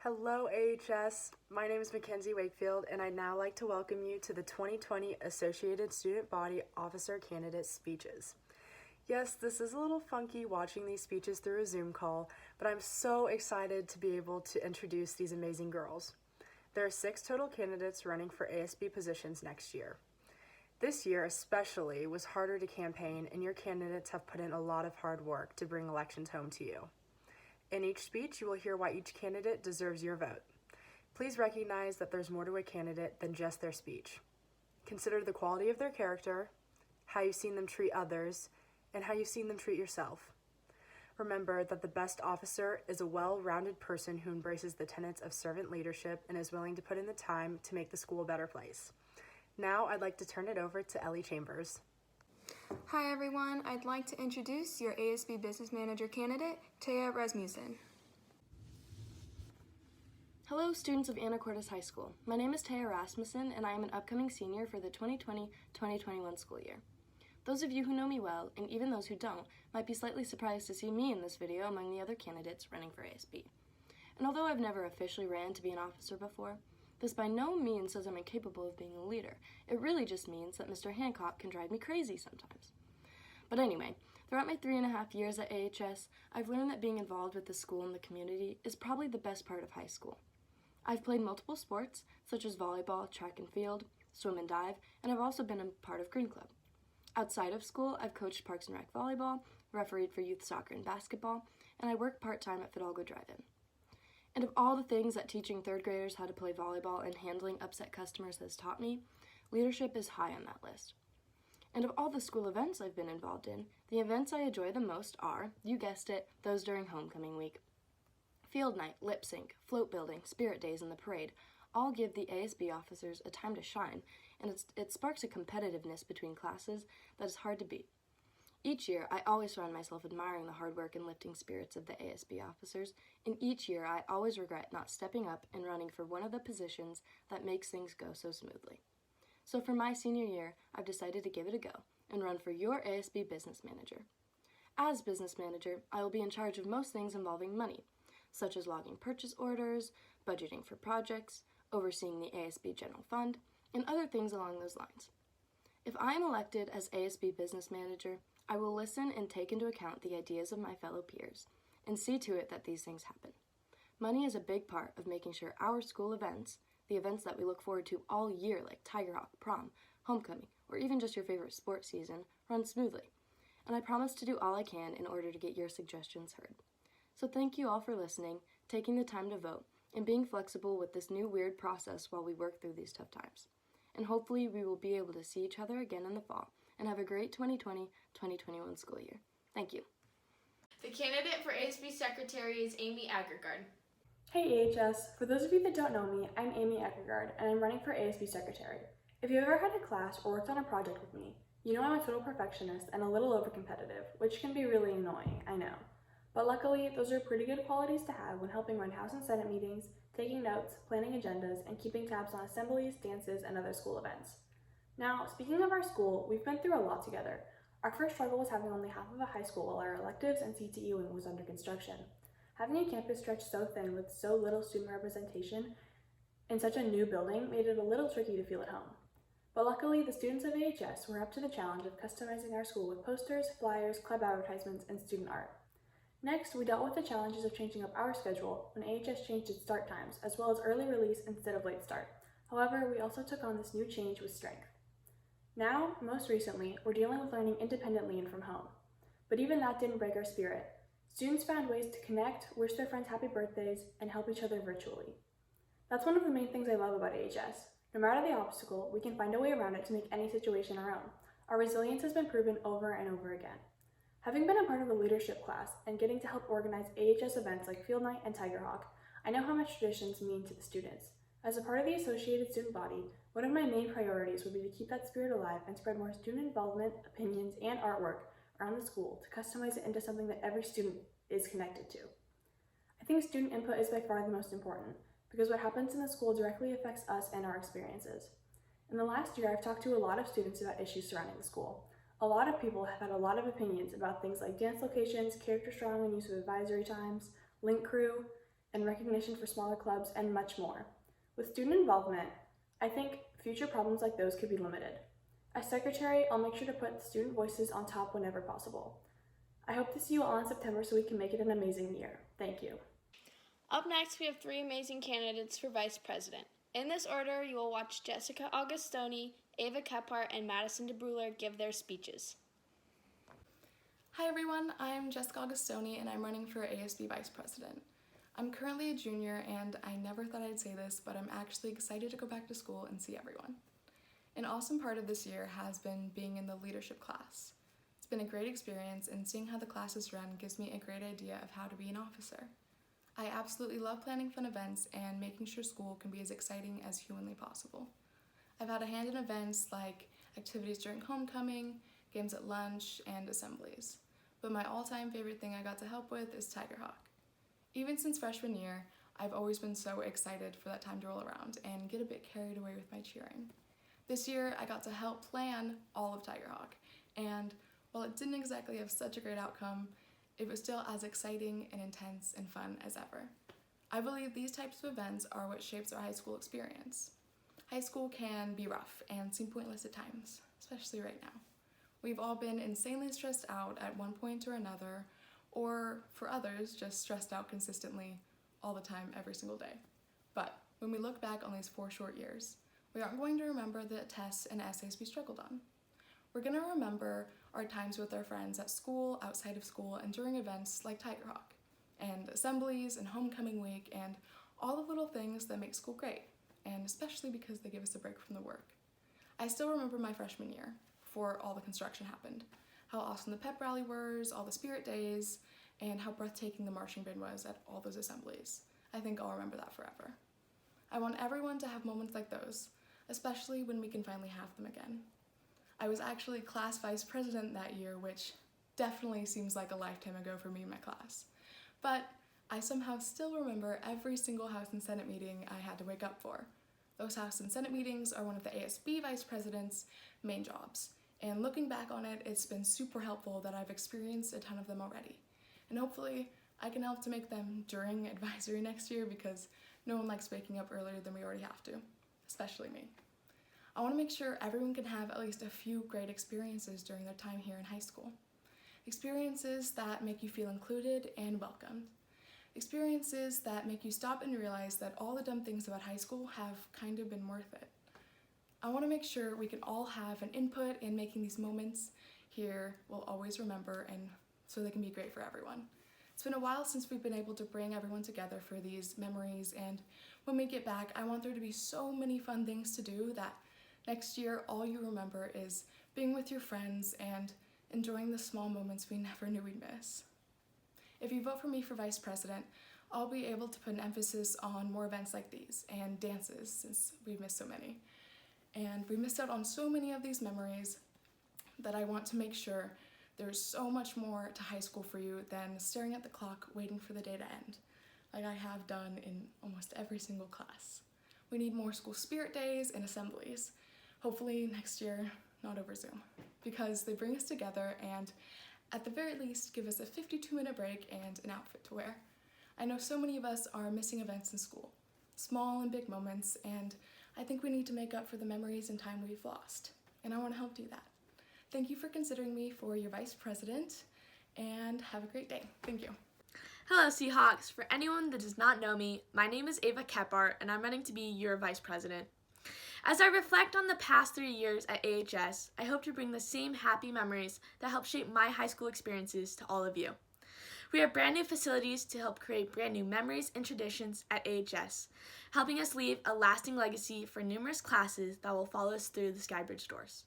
Hello AHS, my name is Mackenzie Wakefield and I'd now like to welcome you to the 2020 Associated Student Body Officer Candidate Speeches. Yes, this is a little funky watching these speeches through a Zoom call, but I'm so excited to be able to introduce these amazing girls. There are 6 total candidates running for ASB positions next year. This year especially was harder to campaign and your candidates have put in a lot of hard work to bring elections home to you. In each speech, you will hear why each candidate deserves your vote. Please recognize that there's more to a candidate than just their speech. Consider the quality of their character, how you've seen them treat others, and how you've seen them treat yourself. Remember that the best officer is a well-rounded person who embraces the tenets of servant leadership and is willing to put in the time to make the school a better place. Now I'd like to turn it over to Ellie Chambers. Hi everyone, I'd like to introduce your ASB Business Manager candidate, TEJA RASSMUSSEN. Hello students of Anacortes High School. My name is TEJA RASSMUSSEN and I am an upcoming senior for the 2020-2021 school year. Those of you who know me well, and even those who don't, might be slightly surprised to see me in this video among the other candidates running for ASB. And although I've never officially ran to be an officer before, this by no means says I'm incapable of being a leader. It really just means that Mr. Hancock can drive me crazy sometimes. But anyway, throughout my 3.5 years at AHS, I've learned that being involved with the school and the community is probably the best part of high school. I've played multiple sports, such as volleyball, track and field, swim and dive, and I've also been a part of Green Club. Outside of school, I've coached Parks and Rec volleyball, refereed for youth soccer and basketball, and I work part-time at Fidalgo Drive-In. And of all the things that teaching 3rd graders how to play volleyball and handling upset customers has taught me, leadership is high on that list. And of all the school events I've been involved in, the events I enjoy the most are, you guessed it, those during homecoming week. Field night, lip sync, float building, spirit days, and the parade all give the ASB officers a time to shine, and it sparks a competitiveness between classes that is hard to beat. Each year, I always find myself admiring the hard work and lifting spirits of the ASB officers, and each year I always regret not stepping up and running for one of the positions that makes things go so smoothly. So for my senior year, I've decided to give it a go and run for your ASB Business Manager. As Business Manager, I will be in charge of most things involving money, such as logging purchase orders, budgeting for projects, overseeing the ASB General Fund, and other things along those lines. If I am elected as ASB Business Manager, I will listen and take into account the ideas of my fellow peers and see to it that these things happen. Money is a big part of making sure our school events, the events that we look forward to all year like Tiger Hawk, prom, homecoming, or even just your favorite sports season, run smoothly. And I promise to do all I can in order to get your suggestions heard. So thank you all for listening, taking the time to vote, and being flexible with this new weird process while we work through these tough times. And hopefully we will be able to see each other again in the fall and have a great 2020-2021 school year. Thank you. The candidate for ASB Secretary is Amy AGGERGAARD. Hey AHS, for those of you that don't know me, I'm Amy AGGERGAARD and I'm running for ASB Secretary. If you've ever had a class or worked on a project with me, you know I'm a total perfectionist and a little overcompetitive, which can be really annoying, I know. But luckily, those are pretty good qualities to have when helping run House and Senate meetings, taking notes, planning agendas, and keeping tabs on assemblies, dances, and other school events. Now, speaking of our school, we've been through a lot together. Our first struggle was having only half of a high school while our electives and CTE wing was under construction. Having a campus stretched so thin with so little student representation in such a new building made it a little tricky to feel at home. But luckily, the students of AHS were up to the challenge of customizing our school with posters, flyers, club advertisements, and student art. Next, we dealt with the challenges of changing up our schedule when AHS changed its start times, as well as early release instead of late start. However, we also took on this new change with strength. Now, most recently, we're dealing with learning independently and from home. But even that didn't break our spirit. Students found ways to connect, wish their friends happy birthdays, and help each other virtually. That's one of the main things I love about AHS. No matter the obstacle, we can find a way around it to make any situation our own. Our resilience has been proven over and over again. Having been a part of a leadership class and getting to help organize AHS events like Field Night and Tiger Hawk, I know how much traditions mean to the students. As a part of the Associated Student Body, one of my main priorities would be to keep that spirit alive and spread more student involvement, opinions, and artwork around the school to customize it into something that every student is connected to. I think student input is by far the most important, because what happens in the school directly affects us and our experiences. In the last year, I've talked to a lot of students about issues surrounding the school. A lot of people have had a lot of opinions about things like dance locations, character drawing and use of advisory times, link crew, and recognition for smaller clubs, and much more. With student involvement, I think future problems like those could be limited. As secretary, I'll make sure to put student voices on top whenever possible. I hope to see you all in September so we can make it an amazing year. Thank you. Up next, we have three amazing candidates for Vice President. In this order, you will watch Jessica Augustoni, Ava KEPHART, and Madison DEBRULER give their speeches. Hi everyone, I'm Jessica Augustoni and I'm running for ASB Vice President. I'm currently a junior and I never thought I'd say this, but I'm actually excited to go back to school and see everyone. An awesome part of this year has been being in the leadership class. It's been a great experience, and seeing how the class is run gives me a great idea of how to be an officer. I absolutely love planning fun events and making sure school can be as exciting as humanly possible. I've had a hand in events like activities during homecoming, games at lunch, and assemblies. But my all-time favorite thing I got to help with is Tiger Hawk. Even since freshman year, I've always been so excited for that time to roll around and get a bit carried away with my cheering. This year, I got to help plan all of Tiger Hawk, and while it didn't exactly have such a great outcome, it was still as exciting and intense and fun as ever. I believe these types of events are what shapes our high school experience. High school can be rough and seem pointless at times, especially right now. We've all been insanely stressed out at one point or another, or for others, just stressed out consistently all the time, every single day. But when we look back on these 4 short years, we aren't going to remember the tests and essays we struggled on. We're going to remember our times with our friends at school, outside of school, and during events like Tiger Hawk, and assemblies and homecoming week, and all the little things that make school great, and especially because they give us a break from the work. I still remember my freshman year, before all the construction happened, how awesome the pep rally was, all the spirit days, and how breathtaking the marching band was at all those assemblies. I think I'll remember that forever. I want everyone to have moments like those, especially when we can finally have them again. I was actually class vice president that year, which definitely seems like a lifetime ago for me and my class. But I somehow still remember every single House and Senate meeting I had to wake up for. Those House and Senate meetings are one of the ASB vice president's main jobs. And looking back on it, it's been super helpful that I've experienced a ton of them already. And hopefully I can help to make them during advisory next year, because no one likes waking up earlier than we already have to, especially me. I want to make sure everyone can have at least a few great experiences during their time here in high school. Experiences that make you feel included and welcomed. Experiences that make you stop and realize that all the dumb things about high school have kind of been worth it. I want to make sure we can all have an input in making these moments here we'll always remember, and so they can be great for everyone. It's been a while since we've been able to bring everyone together for these memories, and when we get back, I want there to be so many fun things to do that next year all you remember is being with your friends and enjoying the small moments we never knew we'd miss. If you vote for me for vice president, I'll be able to put an emphasis on more events like these and dances, since we've missed so many. And we missed out on so many of these memories that I want to make sure there's so much more to high school for you than staring at the clock waiting for the day to end, like I have done in almost every single class. We need more school spirit days and assemblies, hopefully next year, not over Zoom, because they bring us together and at the very least give us a 52-minute break and an outfit to wear. I know so many of us are missing events in school, small and big moments, and I think we need to make up for the memories and time we've lost, and I want to help do that. Thank you for considering me for your vice president, and have a great day. Thank you. Hello, Seahawks. For anyone that does not know me, my name is Ava KEPHART, and I'm running to be your vice president. As I reflect on the past 3 years at AHS, I hope to bring the same happy memories that helped shape my high school experiences to all of you. We have brand new facilities to help create brand new memories and traditions at AHS, helping us leave a lasting legacy for numerous classes that will follow us through the Skybridge doors.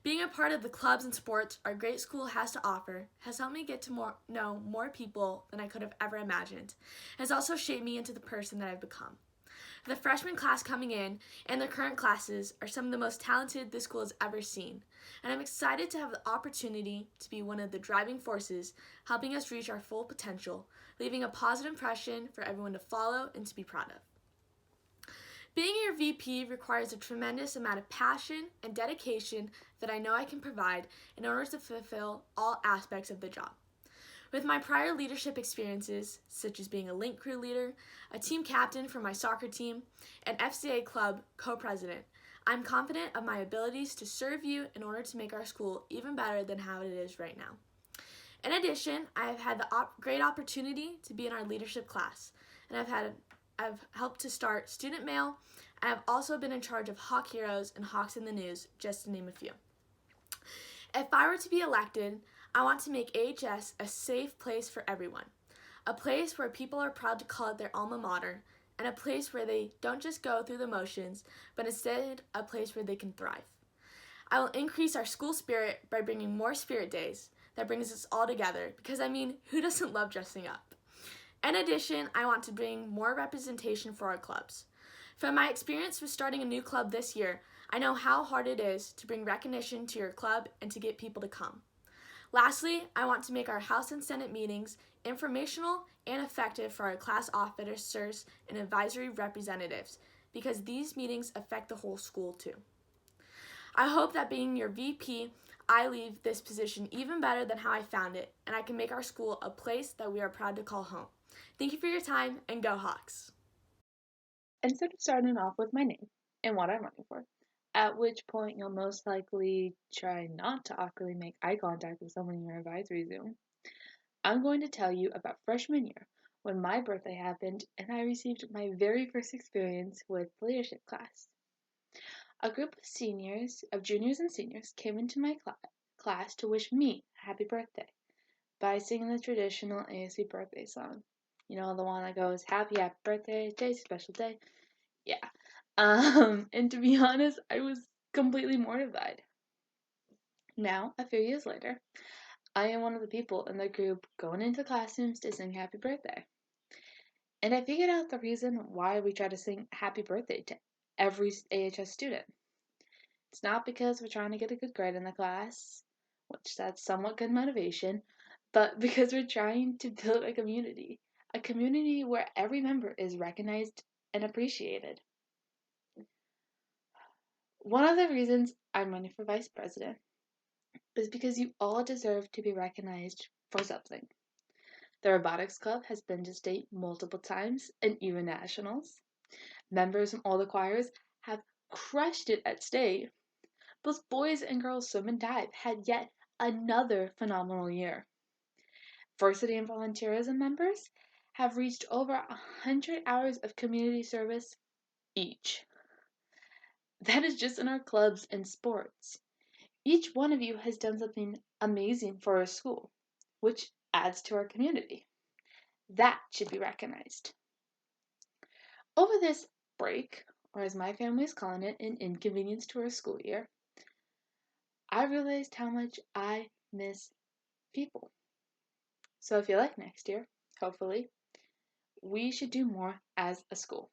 Being a part of the clubs and sports our great school has to offer has helped me get to know more people than I could have ever imagined. It has also shaped me into the person that I've become. The freshman class coming in and the current classes are some of the most talented this school has ever seen, and I'm excited to have the opportunity to be one of the driving forces helping us reach our full potential, leaving a positive impression for everyone to follow and to be proud of. Being your VP requires a tremendous amount of passion and dedication that I know I can provide in order to fulfill all aspects of the job. With my prior leadership experiences, such as being a link crew leader, a team captain for my soccer team, and FCA club co-president, I'm confident of my abilities to serve you in order to make our school even better than how it is right now. In addition, I have had the great opportunity to be in our leadership class, and I've helped to start Student Mail, and I've also been in charge of Hawk Heroes and Hawks in the News, just to name a few. If I were to be elected, I want to make AHS a safe place for everyone, a place where people are proud to call it their alma mater, and a place where they don't just go through the motions, but instead a place where they can thrive. I will increase our school spirit by bringing more spirit days that brings us all together, because I mean, who doesn't love dressing up? In addition, I want to bring more representation for our clubs. From my experience with starting a new club this year, I know how hard it is to bring recognition to your club and to get people to come. Lastly, I want to make our House and Senate meetings informational and effective for our class officers and advisory representatives, because these meetings affect the whole school too. I hope that being your VP, I leave this position even better than how I found it, and I can make our school a place that we are proud to call home. Thank you for your time, and go Hawks! Instead of starting off with my name and what I'm running for, at which point you'll most likely try not to awkwardly make eye contact with someone in your advisory Zoom, I'm going to tell you about freshman year, when my birthday happened and I received my very first experience with the leadership class. A group of juniors and seniors came into my class to wish me a happy birthday by singing the traditional ASB birthday song. You know, the one that goes, happy birthday, today's a special day. Yeah. And to be honest, I was completely mortified. Now, a few years later, I am one of the people in the group going into classrooms to sing happy birthday. And I figured out the reason why we try to sing happy birthday to every AHS student. It's not because we're trying to get a good grade in the class, which that's somewhat good motivation, but because we're trying to build a community where every member is recognized and appreciated. One of the reasons I'm running for vice president is because you all deserve to be recognized for something. The Robotics Club has been to state multiple times and even nationals. Members from all the choirs have crushed it at state. Both boys and girls swim and dive had yet another phenomenal year. Varsity and volunteerism members have reached over 100 hours of community service each. That is just in our clubs and sports. Each one of you has done something amazing for our school, which adds to our community. That should be recognized. Over this break, or as my family is calling it, an inconvenience to our school year, I realized how much I miss people. So I feel like next year, hopefully, we should do more as a school.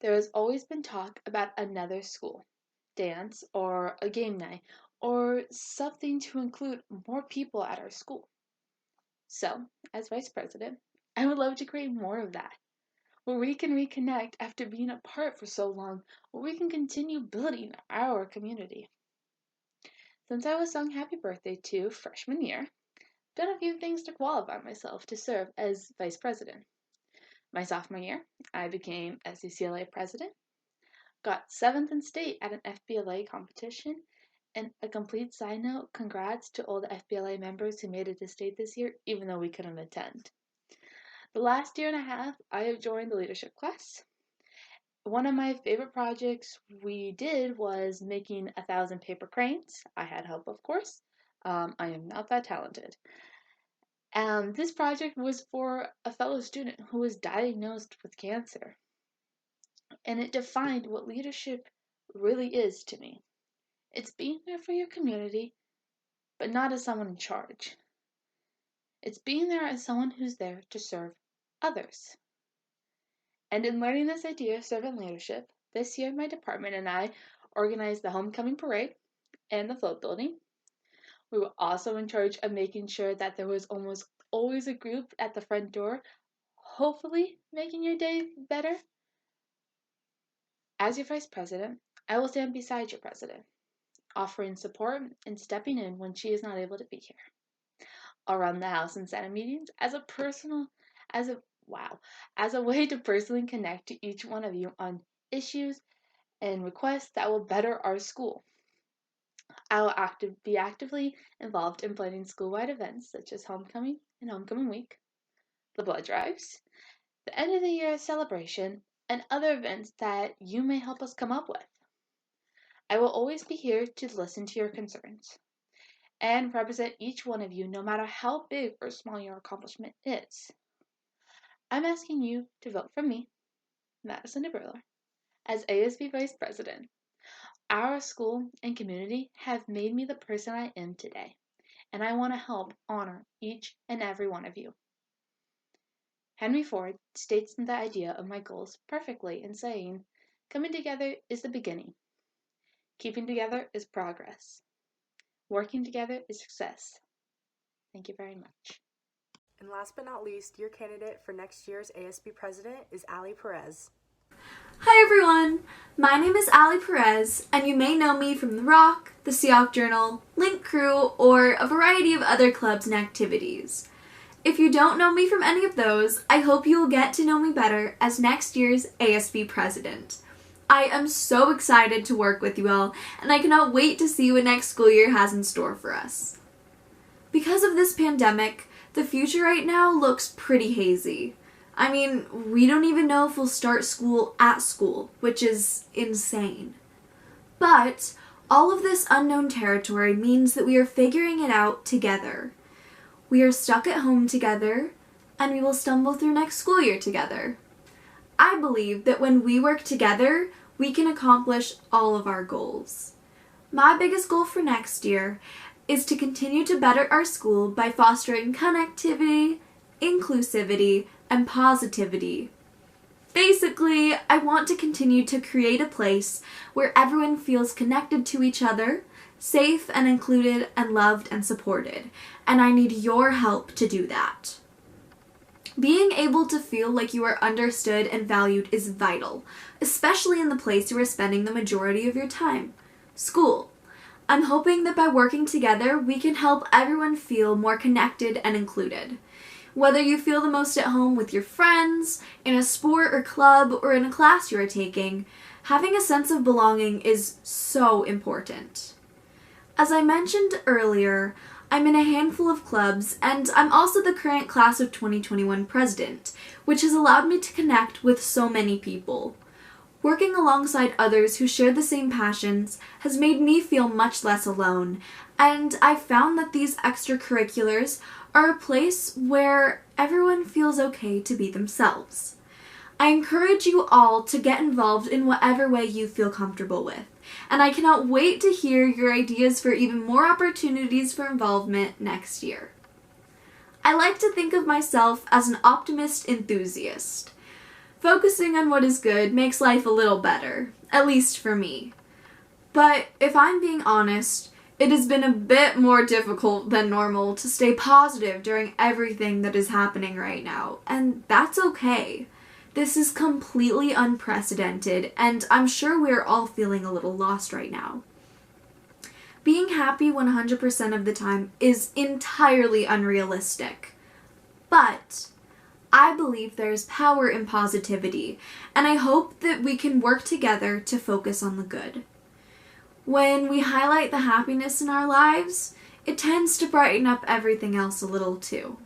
There has always been talk about another school dance or a game night or something to include more people at our school. So, as vice president, I would love to create more of that, where we can reconnect after being apart for so long, where we can continue building our community. Since I was sung happy birthday to freshman year, I've done a few things to qualify myself to serve as vice president. My sophomore year, I became SCCLA president, got 7th in state at an FBLA competition, and a complete side note, congrats to all the FBLA members who made it to state this year, even though we couldn't attend. The last year and a half, I have joined the leadership class. One of my favorite projects we did was making 1,000 paper cranes. I had help, of course. I am not that talented. This project was for a fellow student who was diagnosed with cancer. And it defined what leadership really is to me. It's being there for your community, but not as someone in charge. It's being there as someone who's there to serve others. And in learning this idea of servant leadership, this year my department and I organized the homecoming parade and the float building. We were also in charge of making sure that there was almost always a group at the front door, hopefully making your day better. As your vice president, I will stand beside your president, offering support and stepping in when she is not able to be here. I'll run the House and Senate meetings as a way to personally connect to each one of you on issues and requests that will better our school. I will be actively involved in planning school-wide events such as Homecoming and Homecoming Week, the blood drives, the end of the year celebration, and other events that you may help us come up with. I will always be here to listen to your concerns and represent each one of you no matter how big or small your accomplishment is. I'm asking you to vote for me, Madison DeBruler, as ASB Vice President. Our school and community have made me the person I am today, and I want to help honor each and every one of you. Henry Ford states the idea of my goals perfectly in saying, coming together is the beginning. Keeping together is progress. Working together is success. Thank you very much. And last but not least, your candidate for next year's ASB president is ALLIE PEREZ. Hi everyone! My name is ALLIE PEREZ, and you may know me from The Rock, the Seahawk Journal, Link Crew, or a variety of other clubs and activities. If you don't know me from any of those, I hope you will get to know me better as next year's ASB president. I am so excited to work with you all, and I cannot wait to see what next school year has in store for us. Because of this pandemic, the future right now looks pretty hazy. I mean, we don't even know if we'll start school at school, which is insane. But all of this unknown territory means that we are figuring it out together. We are stuck at home together, and we will stumble through next school year together. I believe that when we work together, we can accomplish all of our goals. My biggest goal for next year is to continue to better our school by fostering connectivity, inclusivity, and positivity. Basically, I want to continue to create a place where everyone feels connected to each other, safe and included and loved and supported, and I need your help to do that. Being able to feel like you are understood and valued is vital, especially in the place you are spending the majority of your time, school. I'm hoping that by working together, we can help everyone feel more connected and included. Whether you feel the most at home with your friends, in a sport or club, or in a class you are taking, having a sense of belonging is so important. As I mentioned earlier, I'm in a handful of clubs, and I'm also the current class of 2021 president, which has allowed me to connect with so many people. Working alongside others who share the same passions has made me feel much less alone, and I've found that these extracurriculars are a place where everyone feels okay to be themselves. I encourage you all to get involved in whatever way you feel comfortable with, and I cannot wait to hear your ideas for even more opportunities for involvement next year. I like to think of myself as an optimist enthusiast. Focusing on what is good makes life a little better, at least for me. But if I'm being honest, it has been a bit more difficult than normal to stay positive during everything that is happening right now, and that's okay. This is completely unprecedented, and I'm sure we're all feeling a little lost right now. Being happy 100% of the time is entirely unrealistic. But I believe there's power in positivity, and I hope that we can work together to focus on the good. When we highlight the happiness in our lives, it tends to brighten up everything else a little too.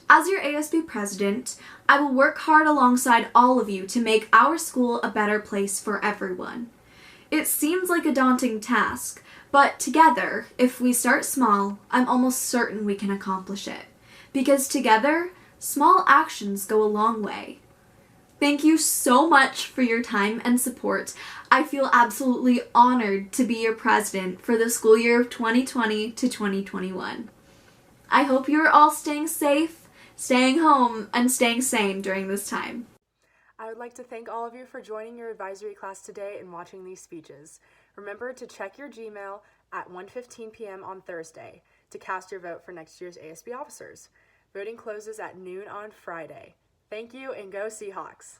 As your ASB president, I will work hard alongside all of you to make our school a better place for everyone. It seems like a daunting task, but together, if we start small, I'm almost certain we can accomplish it. Because together, small actions go a long way. Thank you so much for your time and support. I feel absolutely honored to be your president for the school year of 2020 to 2021. I hope you are all staying safe, staying home, and staying sane during this time. I would like to thank all of you for joining your advisory class today and watching these speeches. Remember to check your Gmail at 1:15 p.m. on Thursday to cast your vote for next year's ASB officers. Voting closes at noon on Friday. Thank you, and go Seahawks!